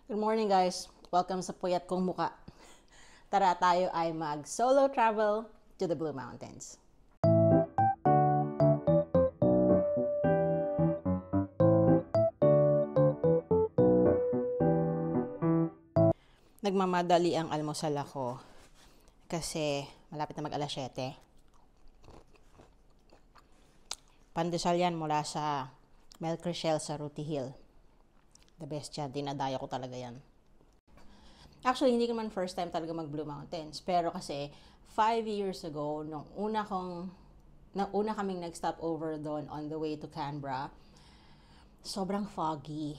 Good morning guys! Welcome sa puyat kong muka. Tara tayo ay mag-solo travel to the Blue Mountains. Nagmamadali ang almusal ako kasi malapit na mag-alas 7. Pandesal yan mula sa Mel Crichel sa Ruti Hill. The best yan. Dinadaya ko talaga yan. Actually, hindi naman first time talaga mag Blue Mountains. Pero kasi, 5 years ago, nung una kaming nag-stop over doon on the way to Canberra, sobrang foggy.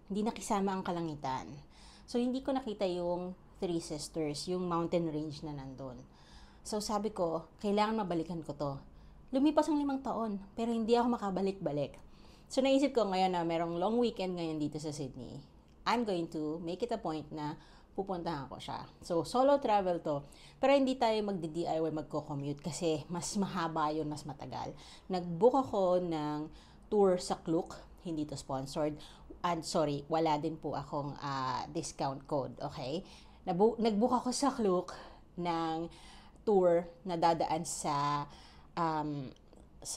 Hindi nakisama ang kalangitan. So, hindi ko nakita yung Three Sisters, yung mountain range na nandun. So, sabi ko, kailangan mabalikan ko to. Lumipas ang 5 taon, pero hindi ako makabalik-balik. So, naisip ko ngayon na merong long weekend ngayon dito sa Sydney. I'm going to make it a point na pupuntahan ko siya. So, solo travel to. Pero hindi tayo magdi-DIY, magko-commute kasi mas mahaba yun, mas matagal. Nag-book ako ng tour sa Klook. Hindi to sponsored. And sorry, wala din po akong discount code. Okay? Nag-book ako sa Klook ng tour na dadaan sa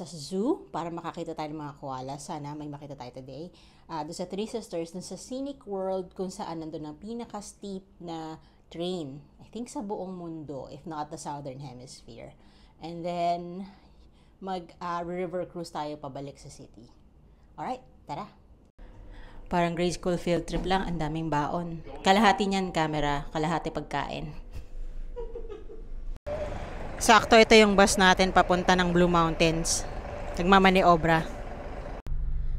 zoo para makakita tayo ng mga koala. Sana may makita tayo today. Doon sa Three Sisters, doon sa Scenic World kung saan nandun ang pinaka-steep na train. I think sa buong mundo, if not the Southern Hemisphere. And then, mag-river cruise tayo pabalik sa city. Alright, tara! Parang grade school field trip lang, ang daming baon. Kalahati niyan camera, kalahati pagkain. Sakto, ito yung bus natin papunta ng Blue Mountains. Nagmamaniobra.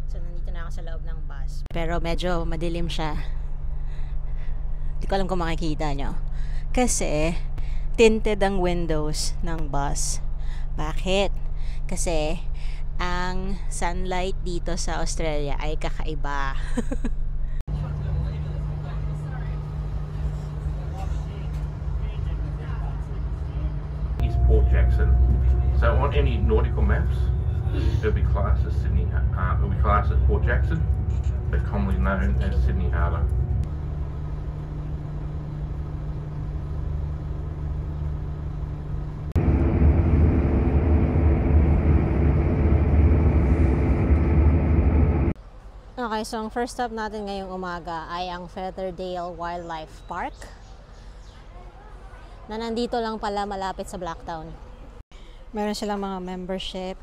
So, nandito na ako sa loob ng bus. Pero medyo madilim siya. Hindi ko alam kung makikita nyo. Kasi, tinted ang windows ng bus. Bakit? Kasi, ang sunlight dito sa Australia ay kakaiba. Port Jackson. So on any nautical maps, it'll be classed as it'll be classed as Port Jackson, but commonly known as Sydney Harbour. Okay, so ang first stop natin ngayong umaga ay ang Featherdale Wildlife Park na nandito lang pala malapit sa Blacktown. Meron silang mga membership,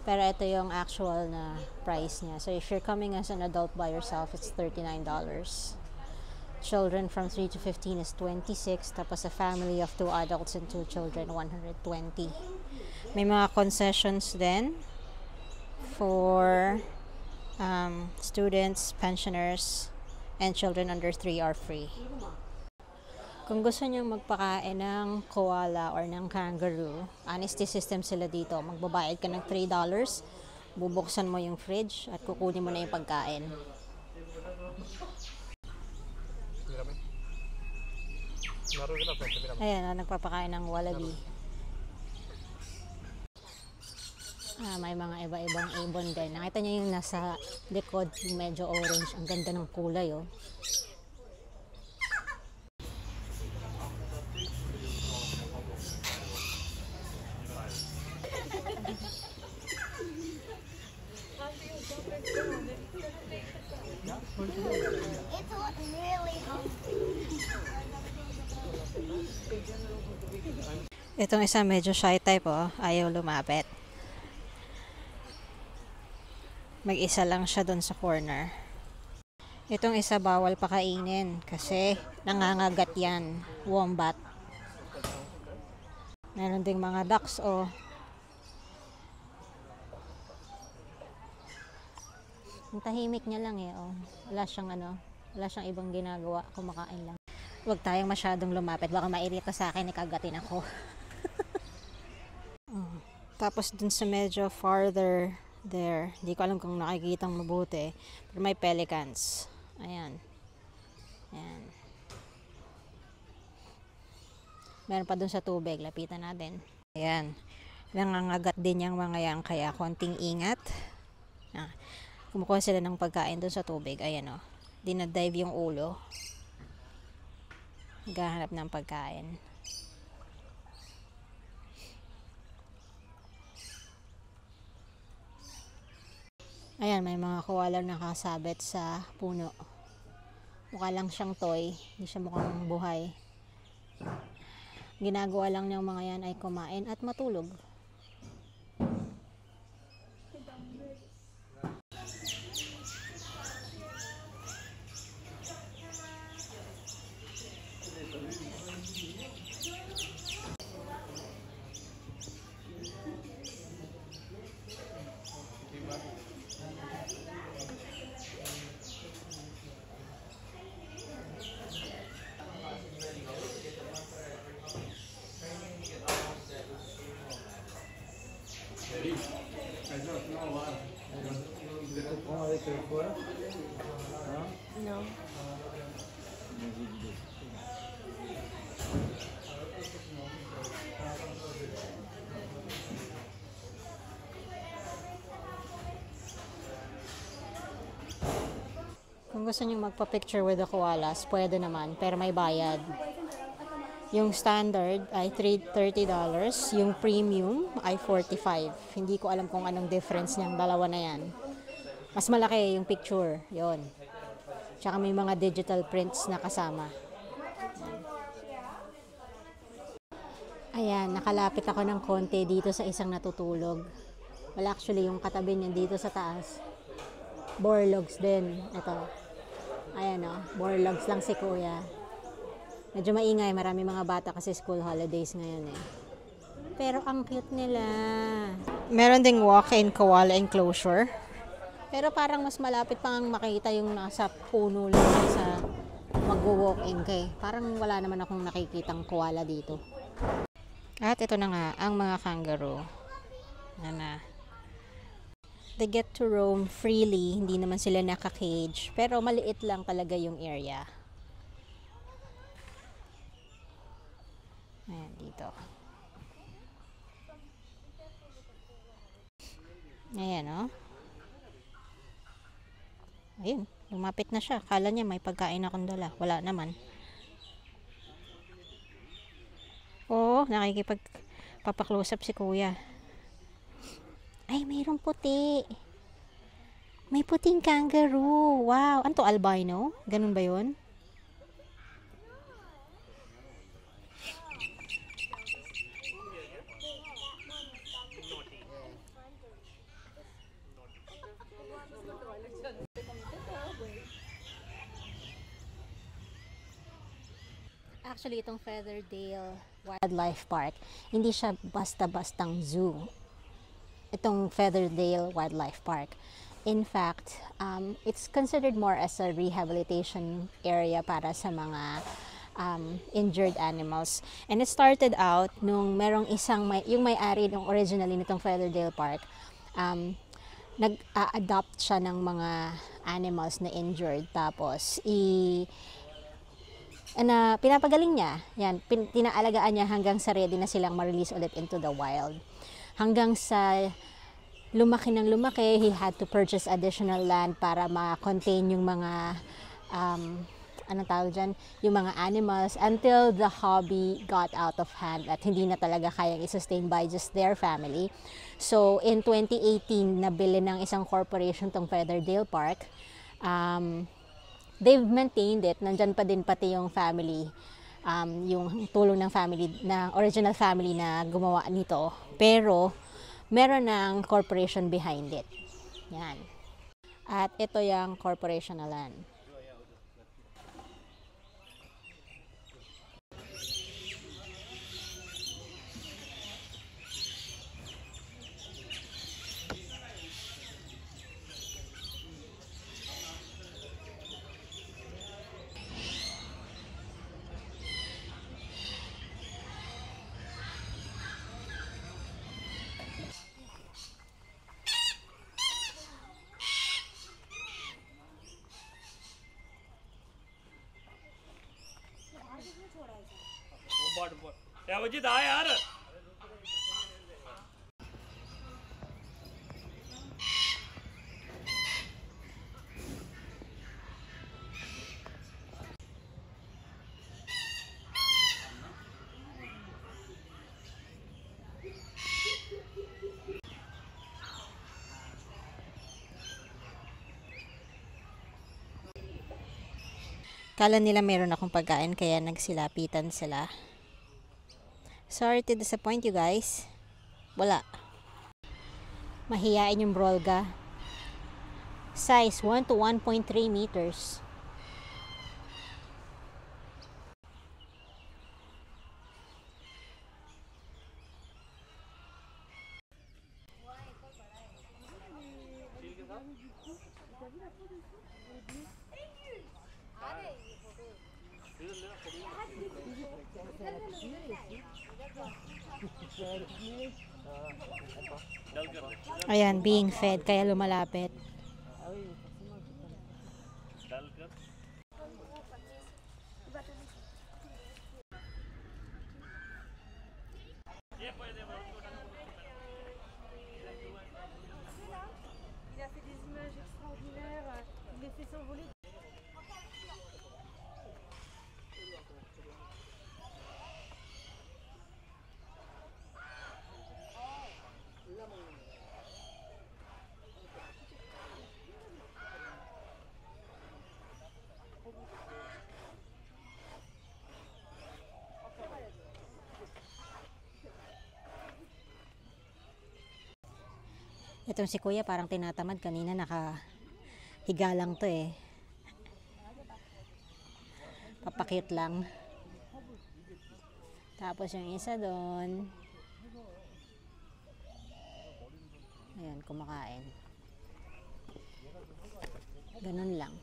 pero ito yung actual na price niya. So if you're coming as an adult by yourself, it's $39. Children from 3 to 15 is $26. Tapos a family of 2 adults and 2 children, $120. May mga concessions din for students, pensioners, and children under 3 are free. Kung gusto nyo magpakain ng koala or ng kangaroo, honesty system sila dito. Magbabayad ka ng $3, bubuksan mo yung fridge at kukunin mo na yung pagkain. Ayan, nagpapakain ng wallaby. May mga iba-ibang ibon din. Nakita nyo yung nasa likod, yung medyo orange. Ang ganda ng kulay, oh. Itong isa medyo shy type, oh. Ayaw lumapit. Mag-isa lang siya doon sa corner. Itong isa bawal pakainin kasi nangangagat yan. Wombat. Meron ding mga ducks, oh. Ang tahimik niya lang, eh, oh. Wala siyang ibang ginagawa, kumakain lang. Huwag tayong masyadong lumapit, baka mairita sa akin, ikagatin ako. Tapos dun sa medyo farther there, hindi ko alam kung nakikitang mabuti, pero may pelicans. Ayan. Ayan. Meron pa dun sa tubig, lapitan natin. Ayan. Nangangagat din yung mga yan, kaya konting ingat. Kumukuha sila ng pagkain dun sa tubig. Ayan, oh. dinadive yung ulo. Naghahanap ng pagkain. Ayan, may mga koala nakasabit sa puno. Mukha lang siyang toy, hindi siya mukhang buhay. Ginagawa lang niyang mga yan ay kumain at matulog. No. Kung gusto niyo magpa-picture with the koalas, pwede naman, pero may bayad. Yung standard ay $30, yung premium ay $45. Hindi ko alam kung anong difference niyang dalawa na yan. Mas malaki yung picture, yon. Tsaka may mga digital prints na kasama. Ayan, nakalapit ako ng konti dito sa isang natutulog. Well, actually, yung katabi niya dito sa taas. Borlogs din. Ito. Ayan o, borlogs lang si kuya. Medyo maingay, marami mga bata kasi school holidays ngayon eh. Pero ang cute nila. Meron ding walk-in koala enclosure. Pero parang mas malapit pang makita yung nasa puno lang sa mag-walk-in kay. Parang wala naman akong nakikitang koala dito. At ito na nga, ang mga kangaroo. They get to roam freely. Hindi naman sila naka-cage. Pero maliit lang talaga yung area. Ayan, dito. Ayan, oh. Ayun, lumapit na siya. Kala niya may pagkain akong dala. Wala naman. Oo, nakikipagpapaklose up si kuya. Ay, mayroong puti. May puting kangaroo. Wow. Ano to, albino? Ganun ba yun? Actually, itong Featherdale Wildlife Park, hindi siya basta-bastang zoo. Itong Featherdale Wildlife Park. In fact, it's considered more as a rehabilitation area para sa mga injured animals. And it started out nung merong yung may-ari nung originally nitong Featherdale Park, nag-adopt siya ng mga animals na injured. Tapos, pinapagaling niya. Yan, tinaalagaan niya hanggang sa ready na silang ma-release ulit into the wild. Hanggang sa lumaki ng lumaki, he had to purchase additional land para ma-contain yung mga anong tawag dyan, yung mga animals until the hobby got out of hand at hindi na talaga kayang i-sustain by just their family. So, in 2018, nabili ng isang corporation tong Featherdale Park. They've maintained it. Nandyan pa din pati yung family, yung tulong ng family, na original family na gumawa nito. Pero, meron ng corporation behind it. Yan. At ito yung corporation na land. त्यावजी दहा यार Kala nila meron akong pagkain kaya nagsilapitan sila. Sorry to disappoint you guys. Wala. Mahiyain yung Brolga. Size 1 to 1.3 meters. Ayan, being fed kaya lumalapit. Il a fait des images extraordinaires, il les fait s'envoler. Itong si Kuya parang tinatamad. Kanina nakahiga lang to eh. Papakit lang. Tapos yung isa doon. Ayan, kumakain. Ganun lang.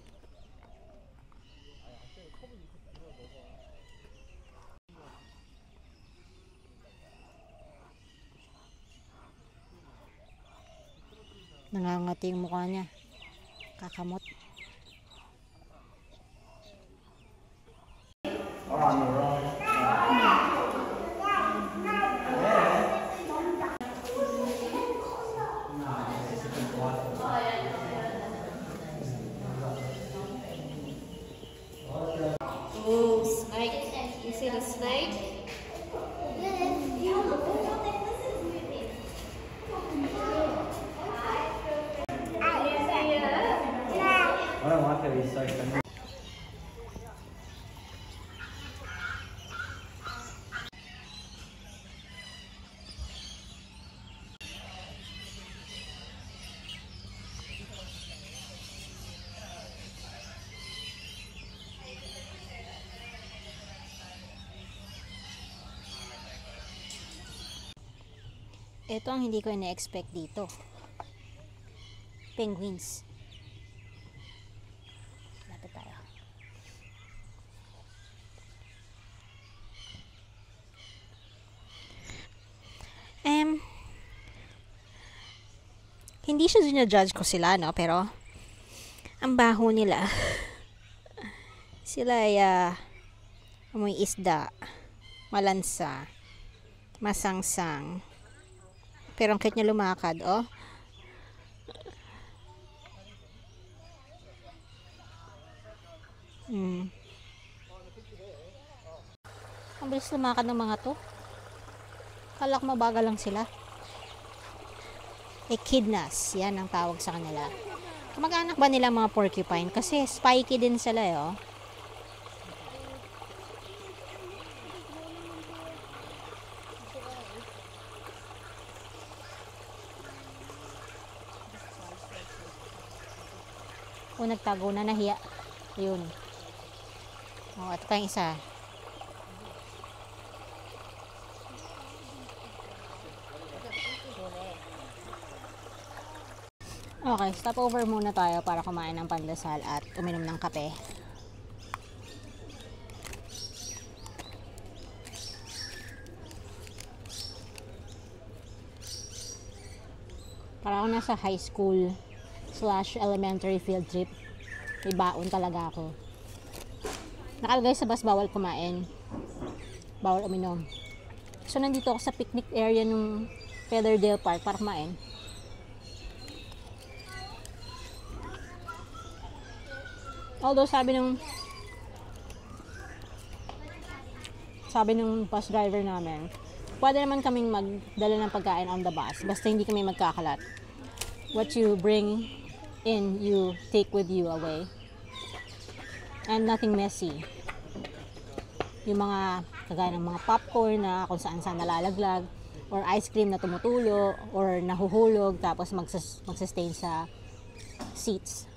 Nangangati yung mukha niya. Kakamot. Oh, snake. You see the snake? I don't like that he's so funny. Ito ang hindi ko ina-expect dito. Penguins. Lapit tayo. Hindi siya sinajudge ko sila, no? Pero, ang baho nila. Sila ay amoy isda, malansa, masangsang. Pero ang cute niya lumakad, oh. Ang bilis lumakad ng mga to. Kala ko mabagal lang sila. Echidnas, yan ang tawag sa kanila. Kamag-anak ba nila mga porcupine? Kasi spiky din sila, eh, oh. O, nagtago na, nahiya. Yun. O, ito pa yung isa. Okay, stop over muna tayo para kumain ng pandesal at uminom ng kape. Para ako nasa high school / elementary field trip. May baon talaga ako. Nakalagay sa bus, bawal kumain. Bawal uminom. So, nandito ako sa picnic area ng Featherdale Park para kumain. Although, sabi ng bus driver namin, pwede naman kaming magdala ng pagkain on the bus. Basta hindi kami magkakalat. What you bring in, you take with you away. And nothing messy. Yung mga kagaya ng mga popcorn na kung saan nalalaglag, or ice cream na tumutulo, or nahuhulog tapos magsastain sa seats.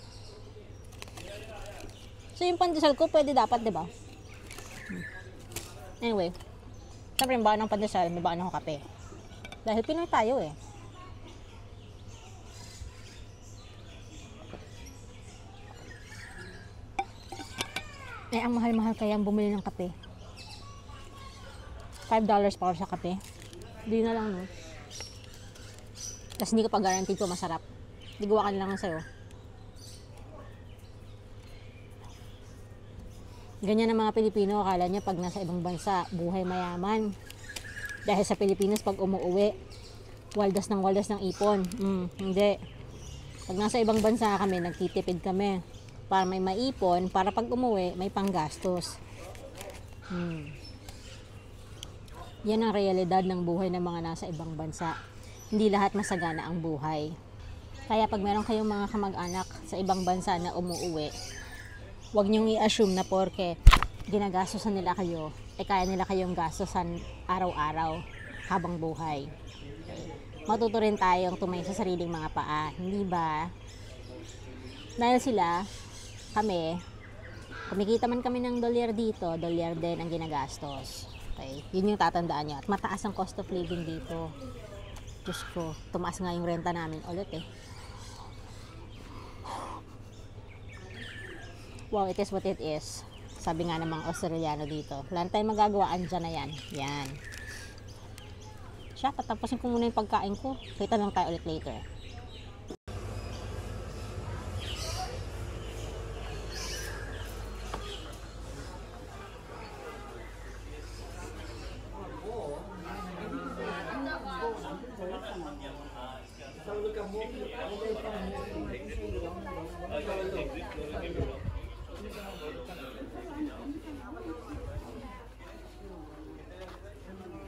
So yung pandesal ko pwede dapat, 'di ba? Anyway, siyempre yung baon ng pandesal, may baon ng kape. Dahil Pinoy tayo eh. Ang mahal-mahal kaya bumili ng kape. $5 pa sa kape. Hindi na lang, no? Tapos hindi ko pa guaranteed ko masarap. Digawa ka na lang sa'yo. Ganyan ang mga Pilipino, akala niya pag nasa ibang bansa, buhay mayaman. Dahil sa Pilipinas, pag umuwi, waldas ng ipon. Hindi. Pag nasa ibang bansa kami, nagtitipid kami. Para may maipon, para pag umuwi, may panggastos. Yan ang realidad ng buhay ng mga nasa ibang bansa. Hindi lahat masagana ang buhay. Kaya pag meron kayong mga kamag-anak sa ibang bansa na umuwi, huwag niyong i-assume na porke ginagastosan nila kayo, kaya nila kayong gastosan araw-araw habang buhay. Matuto rin tayong tumayo sa sariling mga paa, hindi ba? Dahil kami, kumikita man kami ng dolyar dito, dolyar din ang ginagastos. Okay? Yun yung tatandaan nyo. At mataas ang cost of living dito. Diyos ko, tumaas nga yung renta namin ulit eh. Wow, it is what it is. Sabi nga ng mga Australiano dito. Wala na tayong magagawa, andyan na yan. Yan. Siya, patapusin ko muna yung pagkain ko. Kita lang tayo ulit later. So look at more.